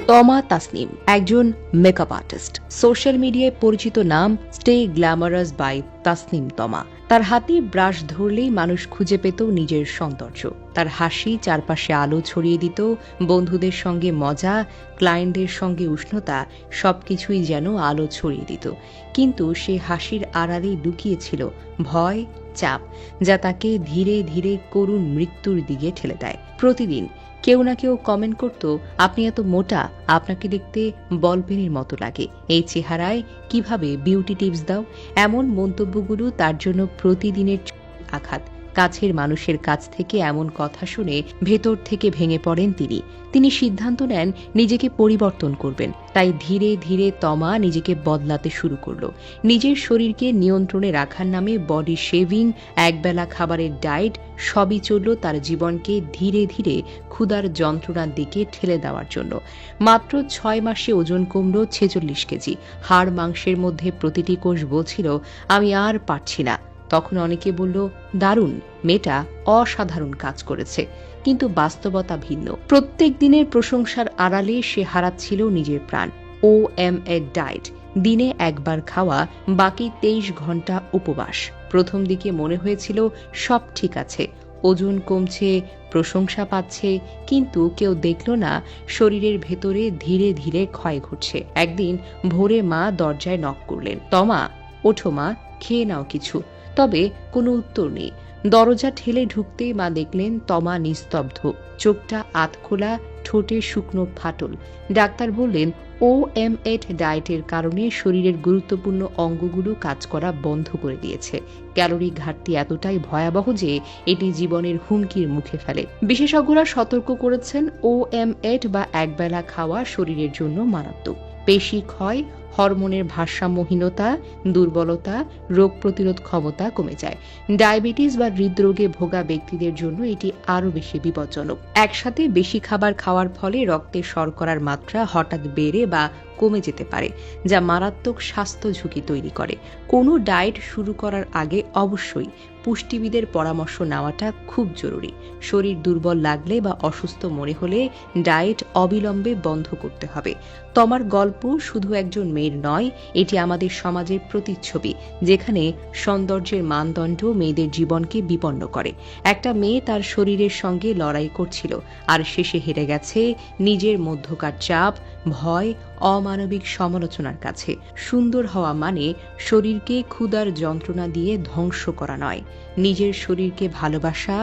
তমা তাসনিম একজন makeup artist. Social মিডিয়ায় পরিচিত নাম স্টে গ্ল্যামারাস বাই তাসনিম তমা। তার হাতে ব্রাশ ধরলেই মানুষ খুঁজে পেত নিজের সৌন্দর্য। তার হাসি চারপাশে আলো ছড়িয়ে দিত, বন্ধুদের সঙ্গে মজা, ক্লায়েন্টদের সঙ্গে উষ্ণতা, সবকিছুই যেন আলো ছড়িয়ে দিত। কিন্তু সে হাসির আড়ালেই লুকিয়েছিল ভয়, চাপ, যা তাকে ধীরে ধীরে করুণ মৃত্যুর দিকে ঠেলে দেয়। প্রতিদিন কেউ না কেউ কমেন্ট করত, আপনি এত মোটা, আপনাকে দেখতে বলপেনের মতো লাগে, এই চেহারায় কিভাবে বিউটি টিপস দাও। এমন মন্তব্যগুলো তার জন্য প্রতিদিনের আঘাত। কাছের মানুষের কাছ থেকে এমন কথা শুনে ভেতর থেকে ভেঙে পড়েন তিনি সিদ্ধান্ত নেন নিজেকে পরিবর্তন করবেন। তাই ধীরে ধীরে তমা নিজেকে বদলাতে শুরু করলো। নিজের শরীরকে নিয়ন্ত্রণে রাখার নামে বডি শেভিং, একবেলা খাবারের ডায়েট, সবই চলল তার জীবনকে ধীরে ধীরে ক্ষুধার যন্ত্রণার দিকে ঠেলে দেওয়ার জন্য। মাত্র 6 মাসে ওজন কমল 46 কেজি। হাড় মাংসের মধ্যে প্রতিটি কোষ বলছিল, আমি আর পারছি না। তখন অনেকে বলল, দারুণ, মেয়েটা অসাধারণ কাজ করেছে। কিন্তু বাস্তবতা ভিন্ন। প্রত্যেক দিনের প্রশংসার আড়ালে সে হারাচ্ছিল নিজের প্রাণ। OMA ডায়েট, দিনে একবার খাওয়া, বাকি 23 ঘন্টা উপবাস। প্রথম দিকে মনে হয়েছিল সব ঠিক আছে, ওজন কমছে, প্রশংসা পাচ্ছে, কিন্তু কেউ দেখল না শরীরের ভেতরে ধীরে ধীরে ক্ষয় ঘটছে। একদিন ভোরে মা দরজায় নক করলেন, তমা ওঠো মা, খেয়ে নাও কিছু। তবে কোনো উত্তর নেই। দরজা ঠেলে ঢুকতেই মা দেখলেন তমা নিস্তব্ধ, চোখটা আধখোলা, ঠোঁটে শুকনো ফাটল। ডাক্তার বললেন OMA ডায়েটের কারণে শরীরের গুরুত্বপূর্ণ অঙ্গগুলো কাজ করা বন্ধ করে দিয়েছে। ক্যালোরি ঘাটতি এতটাই ভয়াবহ যে এটি জীবনের হুমকির মুখে ফেলে। বিশেষজ্ঞরা সতর্ক করেছেন, OMA বা একবেলা খাওয়া শরীরের জন্য মারাত্মক। পেশি ক্ষয়, হরমোনের ভারসাম্যহীনতা, দুর্বলতা, রোগ প্রতিরোধ ক্ষমতা কমে যায়। ডায়াবেটিস বা হৃদরোগে ভোগা ব্যক্তিদের জন্য এটি আরও বেশি বিপজ্জনক। একসাথে বেশি খাবার খাওয়ার ফলে রক্তে শর্করার মাত্রা হঠাৎ বেড়ে বা কমে যেতে পারে, যা মারাত্মক স্বাস্থ্য ঝুঁকি তৈরি করে। কোনো ডায়েট শুরু করার আগে অবশ্যই পুষ্টিবিদের পরামর্শ নেওয়াটা খুব জরুরি। শরীর দুর্বল লাগলে বা অসুস্থ মনে হলে ডায়েট অবিলম্বে বন্ধ করতে হবে। তমার গল্প শুধু একজন মেয়ের নয়, এটি আমাদের সমাজের প্রতিচ্ছবি, যেখানে সৌন্দর্যের মানদণ্ড মেয়েদের জীবনকে বিপন্ন করে। একটা মেয়ে তার শরীরের সঙ্গে লড়াই করছিল, আর শেষে হেরে গেছে নিজের মধ্যকার চাপ, ভয়, অমানবিক সমালোচনার কাছে। সুন্দর হওয়া মানে শরীরকে ক্ষুধার যন্ত্রণা দিয়ে ধ্বংস করা নয়। নিজের শরীরকে ভালোবাসা,